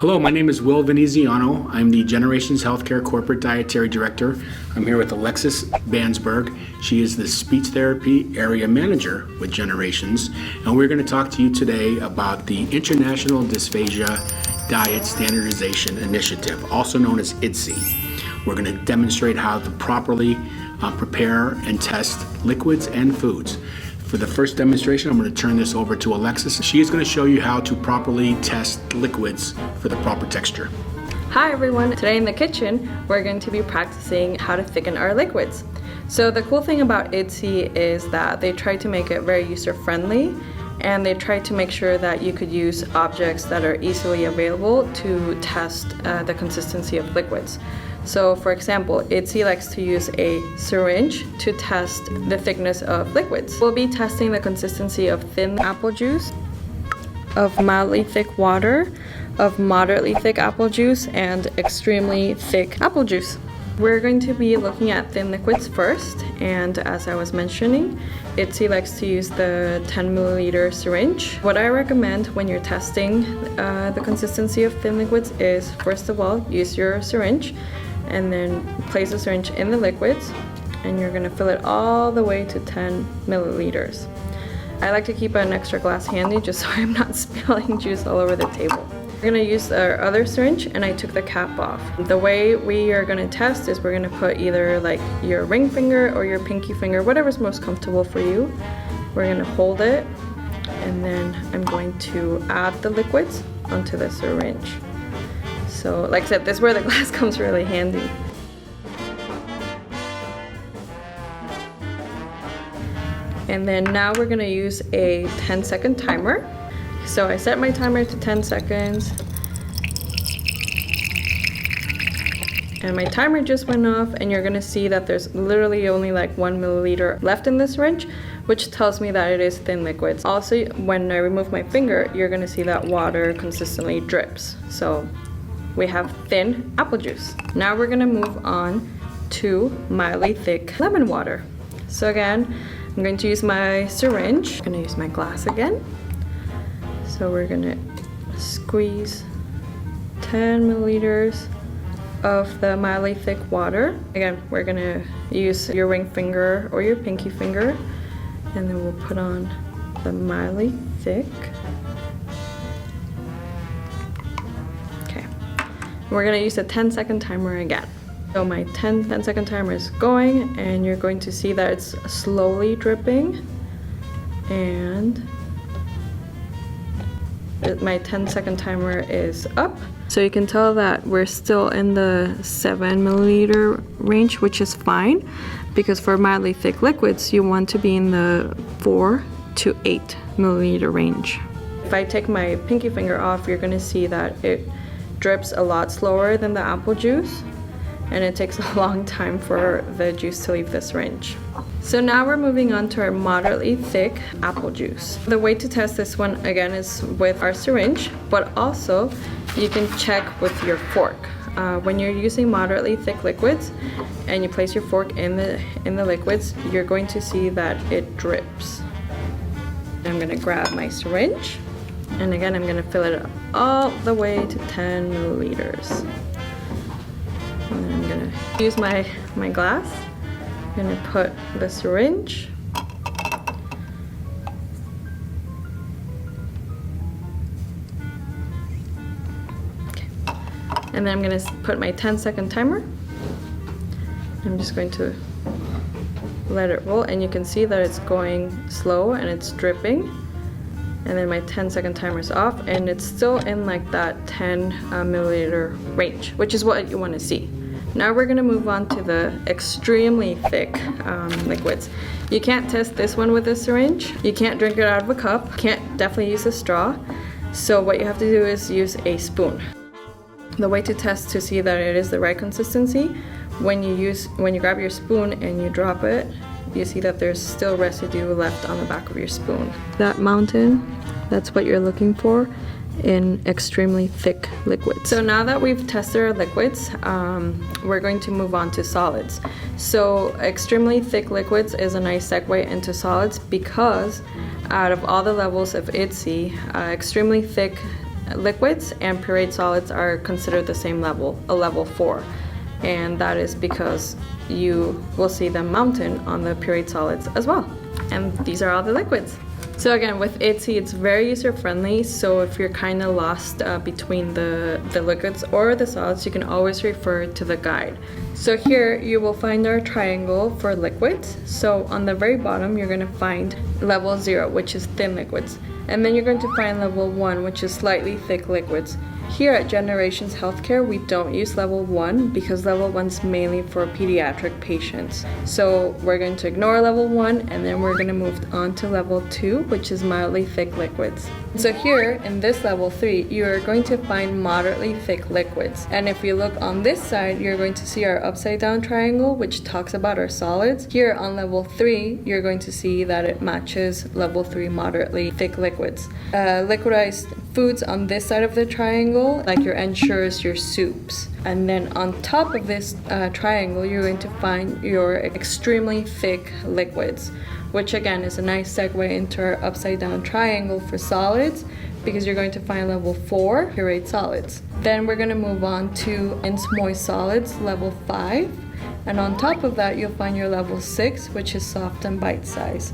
Hello, my name is Will Veneziano. I'm the Generations Healthcare Corporate Dietary Director. I'm here with Alexis Bansberg. She is the Speech Therapy Area Manager with Generations, and we're going to talk to you today about the International Dysphagia Diet Standardization Initiative, also known as IDSI. We're going to demonstrate how to properly prepare and test liquids and foods. For the first demonstration, I'm going to turn this over to Alexis. She is going to show you how to properly test liquids for the proper texture. Hi everyone! Today in the kitchen, we're going to be practicing how to thicken our liquids. So the cool thing about IDSI is that they try to make it very user-friendly, and they try to make sure that you could use objects that are easily available to test the consistency of liquids. So for example, IDSI likes to use a syringe to test the thickness of liquids. We'll be testing the consistency of thin apple juice, of mildly thick water, of moderately thick apple juice, and extremely thick apple juice. We're going to be looking at thin liquids first, and as I was mentioning, IDSI likes to use the 10 milliliter syringe. What I recommend when you're testing the consistency of thin liquids is, first of all, use your syringe and then place the syringe in the liquids, and you're going to fill it all the way to 10 milliliters. I like to keep an extra glass handy just so I'm not spilling juice all over the table. We're going to use our other syringe, and I took the cap off. The way we are going to test is we're going to put either like your ring finger or your pinky finger, whatever's most comfortable for you. We're going to hold it, and then I'm going to add the liquids onto the syringe. So like I said, this is where the glass comes really handy. And then now we're going to use a 10-second timer. So I set my timer to 10 seconds. And my timer just went off, and you're going to see that there's literally only like 1 milliliter left in this syringe, which tells me that it is thin liquids. Also, when I remove my finger, you're going to see that water consistently drips. So we have thin apple juice. Now we're going to move on to mildly thick lemon water. So again, I'm going to use my syringe. I'm going to use my glass again. So we're going to squeeze 10 milliliters of the mildly thick water. Again, we're going to use your ring finger or your pinky finger, and then we'll put on the mildly thick. Okay, we're going to use a 10-second timer again. So my 10-second timer is going, and you're going to see that it's slowly dripping, and my 10-second timer is up. So you can tell that we're still in the 7 milliliter range, which is fine, because for mildly thick liquids, you want to be in the 4 to 8 milliliter range. If I take my pinky finger off, you're going to see that it drips a lot slower than the apple juice, and it takes a long time for the juice to leave the syringe. So now we're moving on to our moderately thick apple juice. The way to test this one again is with our syringe, but also you can check with your fork. When you're using moderately thick liquids and you place your fork in the liquids, you're going to see that it drips. I'm going to grab my syringe, and again I'm going to fill it all the way to 10 milliliters. And then I'm going to use my glass. I'm going to put the syringe. Okay. And then I'm going to put my 10-second timer. I'm just going to let it roll, and you can see that it's going slow and it's dripping. And then my 10-second timer is off, and it's still in like that 10 milliliter range, which is what you want to see. Now we're going to move on to the extremely thick liquids. You can't test this one with a syringe. You can't drink it out of a cup. Can't definitely use a straw. So what you have to do is use a spoon. The way to test to see that it is the right consistency, when you grab your spoon and you drop it, you see that there's still residue left on the back of your spoon. That mountain, that's what you're looking for in extremely thick liquids. So now that we've tested our liquids, we're going to move on to solids. So extremely thick liquids is a nice segue into solids, because out of all the levels of IDSI, extremely thick liquids and pureed solids are considered the same level, a level 4. And that is because you will see them mountain on the pureed solids as well. And these are all the liquids. So again, with ITSE, it's very user-friendly, so if you're kind of lost between the liquids or the solids, you can always refer to the guide. So here you will find our triangle for liquids. So on the very bottom, you're going to find level 0, which is thin liquids. And then you're going to find level 1, which is slightly thick liquids. Here at Generations Healthcare, we don't use level 1 because level 1 is mainly for pediatric patients. So we're going to ignore level 1 and then we're going to move on to level 2, which is mildly thick liquids. So here in this level 3, you are going to find moderately thick liquids. And if you look on this side, you're going to see our upside down triangle, which talks about our solids. Here on level 3, you're going to see that it matches level 3 moderately thick liquids. Liquidized foods on this side of the triangle, like your ensures, your soups. And then on top of this triangle, you're going to find your extremely thick liquids, which again is a nice segue into our upside down triangle for solids, because you're going to find level 4, pureed solids. Then we're going to move on to dense moist solids, level 5. And on top of that, you'll find your level 6, which is soft and bite size.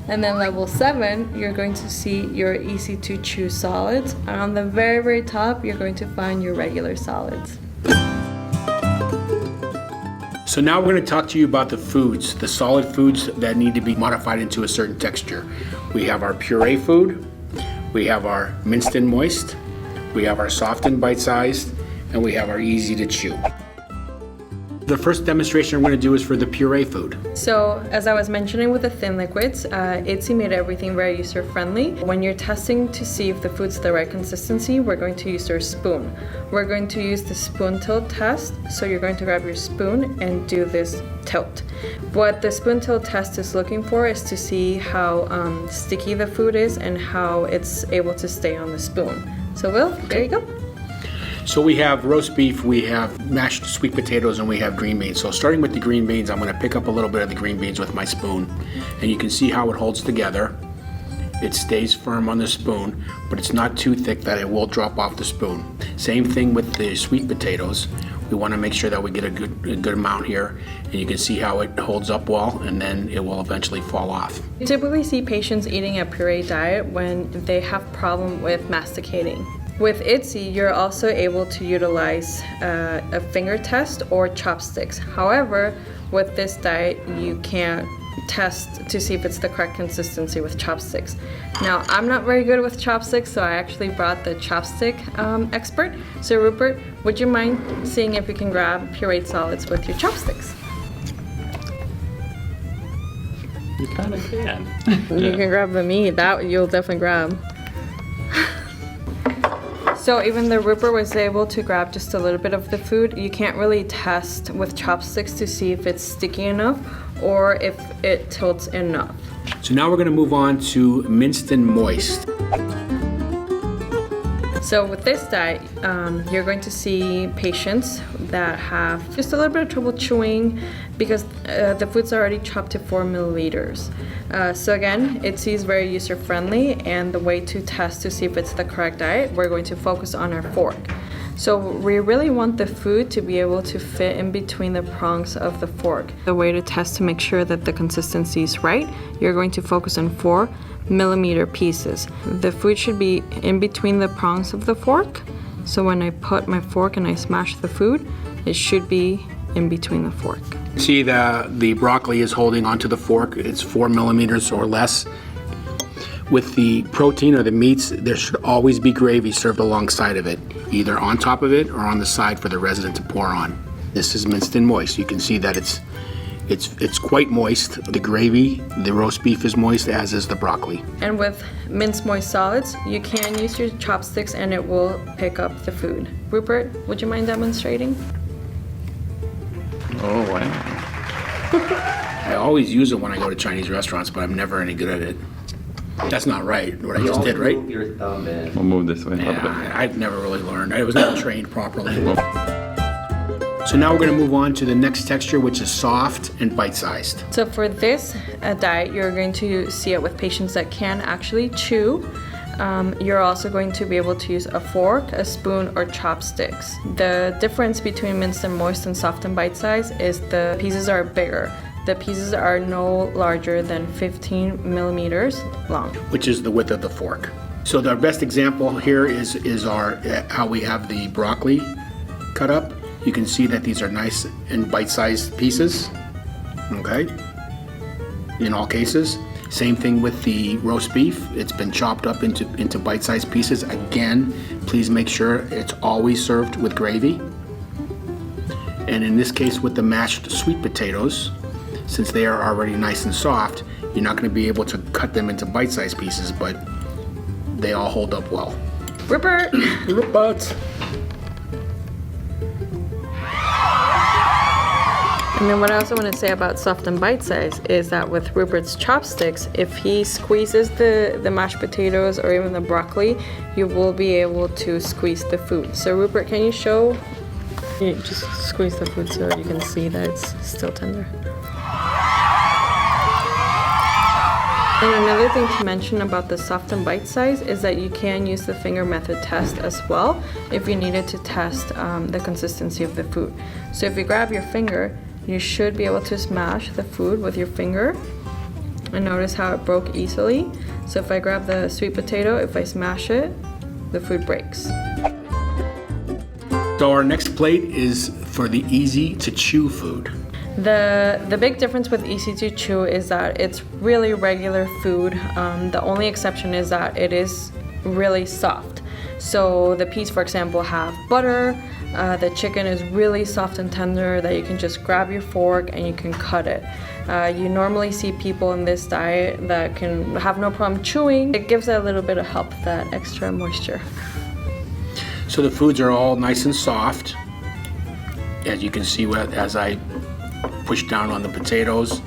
And then level 7, you're going to see your easy to chew solids. And on the very, very top, you're going to find your regular solids. So now we're going to talk to you about the foods, the solid foods that need to be modified into a certain texture. We have our puree food, we have our minced and moist, we have our soft and bite-sized, and we have our easy to chew. The first demonstration we're going to do is for the puree food. So, as I was mentioning with the thin liquids, ITSE made everything very user-friendly. When you're testing to see if the food's the right consistency, we're going to use our spoon. We're going to use the spoon tilt test. So you're going to grab your spoon and do this tilt. What the spoon tilt test is looking for is to see how sticky the food is and how it's able to stay on the spoon. So Will, there you go. So we have roast beef, we have mashed sweet potatoes, and we have green beans. So starting with the green beans, I'm going to pick up a little bit of the green beans with my spoon. And you can see how it holds together. It stays firm on the spoon, but it's not too thick that it will drop off the spoon. Same thing with the sweet potatoes. We want to make sure that we get a good amount here. And you can see how it holds up well, and then it will eventually fall off. You typically see patients eating a puree diet when they have problem with masticating. With ITSE, you're also able to utilize a finger test or chopsticks. However, with this diet, you can't test to see if it's the correct consistency with chopsticks. Now, I'm not very good with chopsticks, so I actually brought the chopstick expert. So Rupert, would you mind seeing if you can grab pureed solids with your chopsticks? You kind of can. You can grab the meat, that you'll definitely grab. So even though Rupert was able to grab just a little bit of the food, you can't really test with chopsticks to see if it's sticky enough or if it tilts enough. So now we're going to move on to minced and moist. So with this diet, you're going to see patients that have just a little bit of trouble chewing because the food's already chopped to 4 milliliters. So again, ITSE is very user-friendly, and the way to test to see if it's the correct diet, we're going to focus on our fork. So we really want the food to be able to fit in between the prongs of the fork. The way to test to make sure that the consistency is right, you're going to focus on 4 millimeter pieces. The food should be in between the prongs of the fork. So when I put my fork and I smash the food, it should be in between the fork. See the broccoli is holding onto the fork. It's 4 millimeters or less. With the protein or the meats, there should always be gravy served alongside of it, either on top of it or on the side for the resident to pour on. This is minced and moist. You can see that it's quite moist. The gravy, the roast beef is moist, as is the broccoli. And with minced moist solids, you can use your chopsticks and it will pick up the food. Rupert, would you mind demonstrating? Oh, wow. I always use it when I go to Chinese restaurants, but I'm never any good at it. That's not right, what I just did, right? Move your thumb in. We'll move this way a little bit. Yeah, I've never really learned. I was not trained properly. So now we're going to move on to the next texture, which is soft and bite-sized. So for this diet, you're going to see it with patients that can actually chew. you're also going to be able to use a fork, a spoon, or chopsticks. The difference between minced and moist and soft and bite size is the pieces are bigger. The pieces are no larger than 15 millimeters long, which is the width of the fork. So our best example here is our how we have the broccoli cut up. You can see that these are nice and bite-sized pieces, okay, in all cases. Same thing with the roast beef. It's been chopped up into bite-sized pieces. Again, please make sure it's always served with gravy. And in this case with the mashed sweet potatoes, since they are already nice and soft, you're not going to be able to cut them into bite-sized pieces, but they all hold up well. Rupert! Rupert! And then what I also want to say about soft and bite size is that with Rupert's chopsticks, if he squeezes the mashed potatoes or even the broccoli, you will be able to squeeze the food. So Rupert, can you show? You just squeeze the food so you can see that it's still tender. And another thing to mention about the soft and bite size is that you can use the finger method test as well if you needed to test the consistency of the food. So if you grab your finger, you should be able to smash the food with your finger. And notice how it broke easily. So if I grab the sweet potato, if I smash it, the food breaks. So our next plate is for the easy to chew food. The big difference with easy to chew is that it's really regular food. The only exception is that it is really soft. So the peas, for example, have butter. The chicken is really soft and tender that you can just grab your fork and you can cut it. You normally see people in this diet that can have no problem chewing. It gives it a little bit of help, that extra moisture. So the foods are all nice and soft. As you can see as I push down on the potatoes.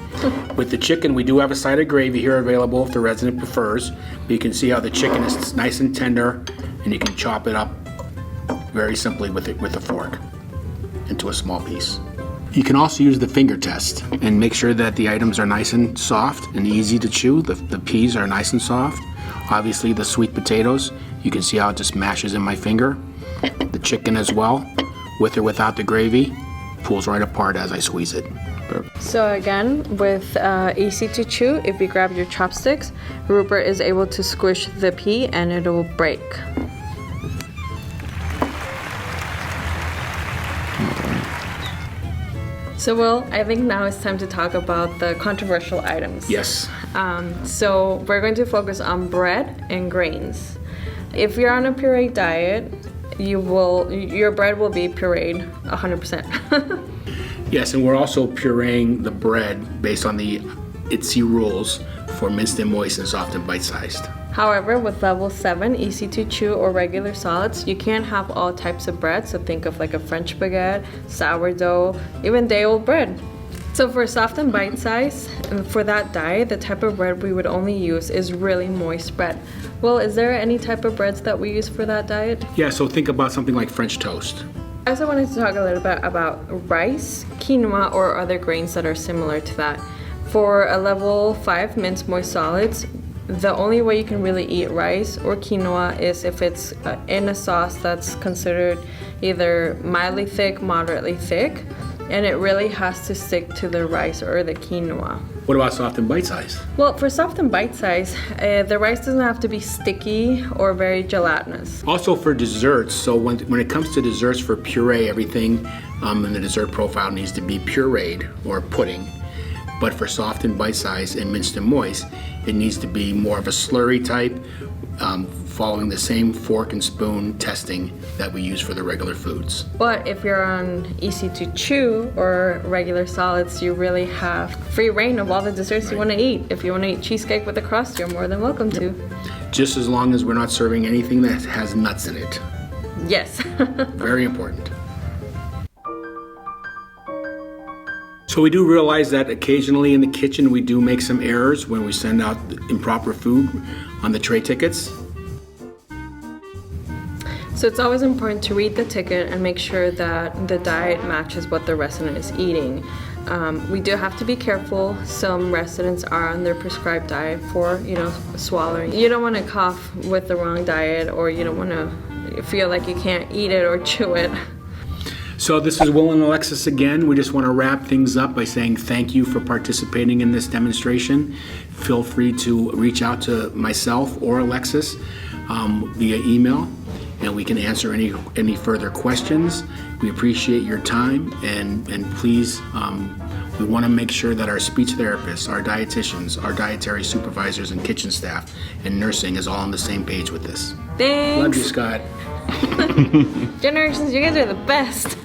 With the chicken, we do have a side of gravy here available if the resident prefers. But you can see how the chicken is nice and tender, and you can chop it up very simply with a fork into a small piece. You can also use the finger test and make sure that the items are nice and soft and easy to chew. The peas are nice and soft. Obviously the sweet potatoes, you can see how it just mashes in my finger. The chicken as well, with or without the gravy, pulls right apart as I squeeze it. So again, with easy to chew, if you grab your chopsticks, Rupert is able to squish the pea and it'll break. So Will, I think now it's time to talk about the controversial items. Yes. So we're going to focus on bread and grains. If you're on a puree diet, your bread will be pureed 100%. Yes, and we're also pureeing the bread based on the ITSE rules for minced and moist and soft and bite-sized. However, with level 7, easy to chew or regular solids, you can have all types of bread. So think of like a French baguette, sourdough, even day-old bread. So for soft and bite size, for that diet, the type of bread we would only use is really moist bread. Well, is there any type of breads that we use for that diet? Yeah, so think about something like French toast. I also wanted to talk a little bit about rice, quinoa, or other grains that are similar to that. For a level 5 minced moist solids, the only way you can really eat rice or quinoa is if it's in a sauce that's considered either mildly thick, moderately thick, and it really has to stick to the rice or the quinoa. What about soft and bite-sized? Well, for soft and bite size, the rice doesn't have to be sticky or very gelatinous. Also for desserts, so when it comes to desserts for puree, everything in the dessert profile needs to be pureed or pudding. But for soft and bite-sized and minced and moist, it needs to be more of a slurry type, following the same fork and spoon testing that we use for the regular foods. But if you're on easy to chew or regular solids, you really have free reign of all the desserts you want to eat. If you want to eat cheesecake with a crust, you're more than welcome to. Just as long as we're not serving anything that has nuts in it. Yes. Very important. So we do realize that occasionally in the kitchen we do make some errors when we send out improper food on the tray tickets. So it's always important to read the ticket and make sure that the diet matches what the resident is eating. We do have to be careful. Some residents are on their prescribed diet for, swallowing. You don't want to cough with the wrong diet, or you don't want to feel like you can't eat it or chew it. So this is Will and Alexis again. We just want to wrap things up by saying thank you for participating in this demonstration. Feel free to reach out to myself or Alexis via email, and we can answer any further questions. We appreciate your time, and please, we want to make sure that our speech therapists, our dietitians, our dietary supervisors, and kitchen staff and nursing is all on the same page with this. Thanks. Love you, Scott. Generations, you guys are the best.